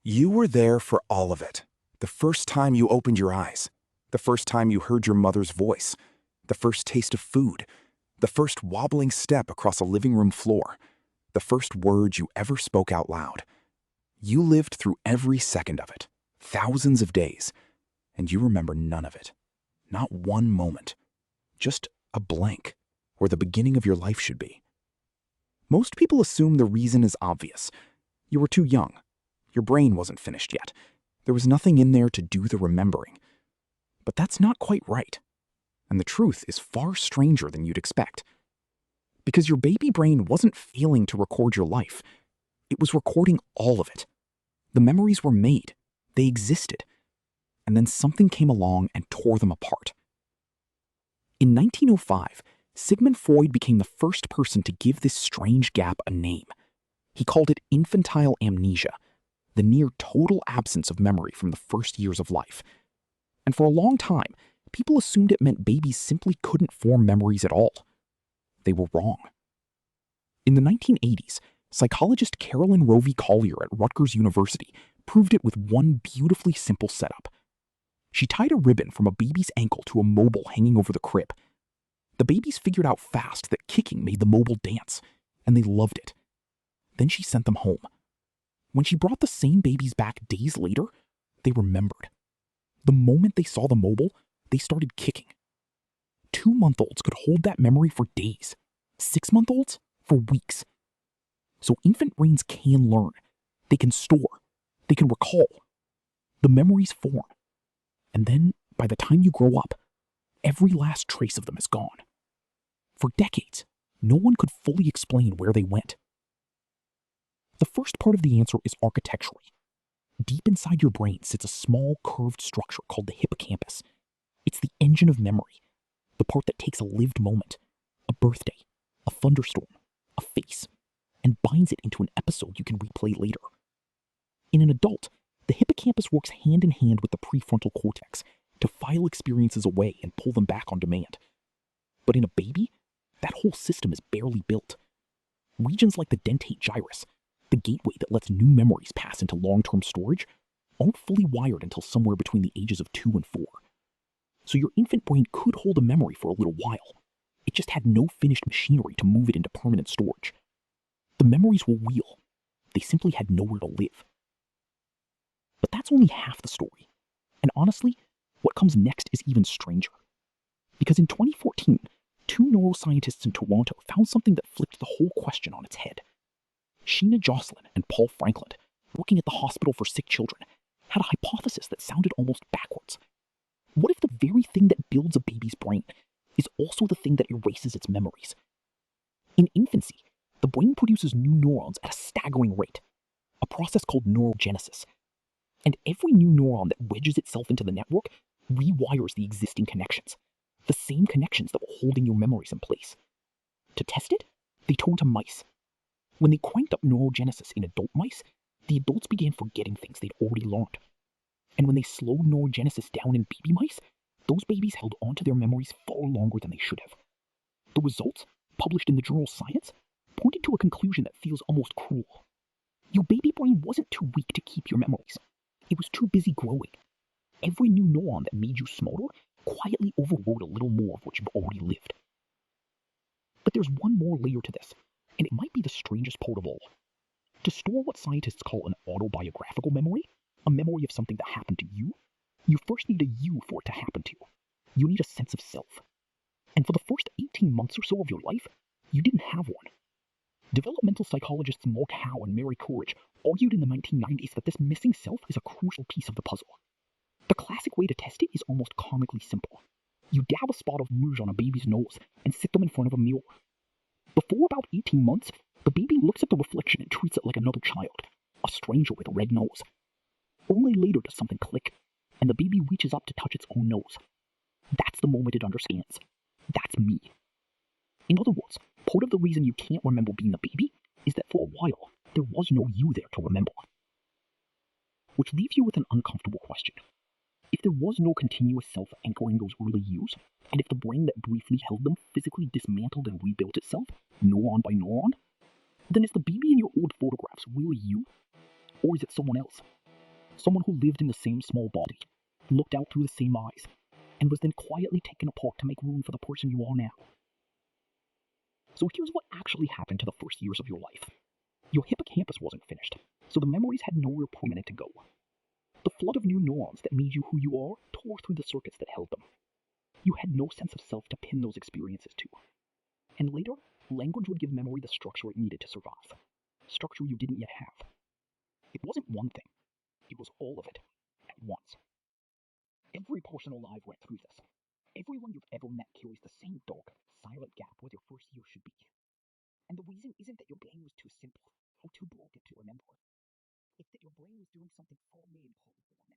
You were there for all of it. The first time you opened your eyes, the first time you heard your mother's voice, the first taste of food, the first wobbling step across a living room floor, the first words you ever spoke out loud. You lived through every second of it, thousands of days, and you remember none of it. Not one moment. Just a blank, where the beginning of your life should be. Most people assume the reason is obvious. You were too young. Your brain wasn't finished yet. There was nothing in there to do the remembering. But that's not quite right. And the truth is far stranger than you'd expect. Because your baby brain wasn't failing to record your life. It was recording all of it. The memories were made. They existed. And then something came along and tore them apart. In 1905, Sigmund Freud became the first person to give this strange gap a name. He called it infantile amnesia, the near total absence of memory from the first years of life. And for a long time, people assumed it meant babies simply couldn't form memories at all. They were wrong. In the 1980s, psychologist Carolyn Rovi Collier at Rutgers University proved it with one beautifully simple setup. She tied a ribbon from a baby's ankle to a mobile hanging over the crib. The babies figured out fast that kicking made the mobile dance, and they loved it. Then she sent them home. When she brought the same babies back days later, they remembered. The moment they saw the mobile, they started kicking. 2-month-olds could hold that memory for days. 6-month-olds for weeks. So infant brains can learn. They can store. They can recall. The memories form. And then, by the time you grow up, every last trace of them is gone. For decades, no one could fully explain where they went. The first part of the answer is architecturally. Deep inside your brain sits a small, curved structure called the hippocampus. It's the engine of memory, the part that takes a lived moment, a birthday, a thunderstorm, a face, and binds it into an episode you can replay later. In an adult, the hippocampus works hand in hand with the prefrontal cortex to file experiences away and pull them back on demand. But in a baby, that whole system is barely built. Regions like the dentate gyrus, the gateway that lets new memories pass into long-term storage, aren't fully wired until somewhere between the ages of 2 and 4. So your infant brain could hold a memory for a little while. It just had no finished machinery to move it into permanent storage. The memories were real. They simply had nowhere to live. But that's only half the story. And honestly, what comes next is even stranger. Because in 2014, 2 neuroscientists in Toronto found something that flipped the whole question on its head. Sheena Jocelyn and Paul Frankland, working at the Hospital for Sick Children, had a hypothesis that sounded almost backwards. What if the very thing that builds a baby's brain is also the thing that erases its memories? In infancy, the brain produces new neurons at a staggering rate, a process called neurogenesis. And every new neuron that wedges itself into the network rewires the existing connections, the same connections that were holding your memories in place. To test it, they turned to mice. When they cranked up neurogenesis in adult mice, the adults began forgetting things they'd already learned. And when they slowed neurogenesis down in baby mice, those babies held onto their memories far longer than they should have. The results, published in the journal Science, pointed to a conclusion that feels almost cruel. Your baby brain wasn't too weak to keep your memories. It was too busy growing. Every new neuron that made you smaller quietly overrode a little more of what you've already lived. But there's one more layer to this, and it might be the strangest part of all. To store what scientists call an autobiographical memory, a memory of something that happened to you, you first need a you for it to happen to you. You need a sense of self. And for the first 18 months or so of your life, you didn't have one. Developmental psychologists Mark Howe and Mary Courage argued in the 1990s that this missing self is a crucial piece of the puzzle. The classic way to test it is almost comically simple. You dab a spot of rouge on a baby's nose and sit them in front of a mirror. Before about 18 months, the baby looks at the reflection and treats it like another child, a stranger with a red nose. Only later does something click, and the baby reaches up to touch its own nose. That's the moment it understands. That's me. In other words, part of the reason you can't remember being a baby is that for a while, there was no you there to remember. Which leaves you with an uncomfortable question. If there was no continuous self anchoring those early yous, and if the brain that briefly held them physically dismantled and rebuilt itself, neuron by neuron, then is the baby in your old photographs really you? Or is it someone else? Someone who lived in the same small body, looked out through the same eyes, and was then quietly taken apart to make room for the person you are now. So here's what actually happened to the first years of your life. Your hippocampus wasn't finished, so the memories had nowhere permanent to go. The flood of new neurons that made you who you are tore through the circuits that held them. You had no sense of self to pin those experiences to. And later, language would give memory the structure it needed to survive. Structure you didn't yet have. It wasn't one thing, it was all of it, at once. Every person alive went through this. Everyone you've ever met carries the same dark, silent gap where their first year should be. And the reason isn't that your brain was too simple or too broken to remember. It's that your brain was doing something far more important than remember.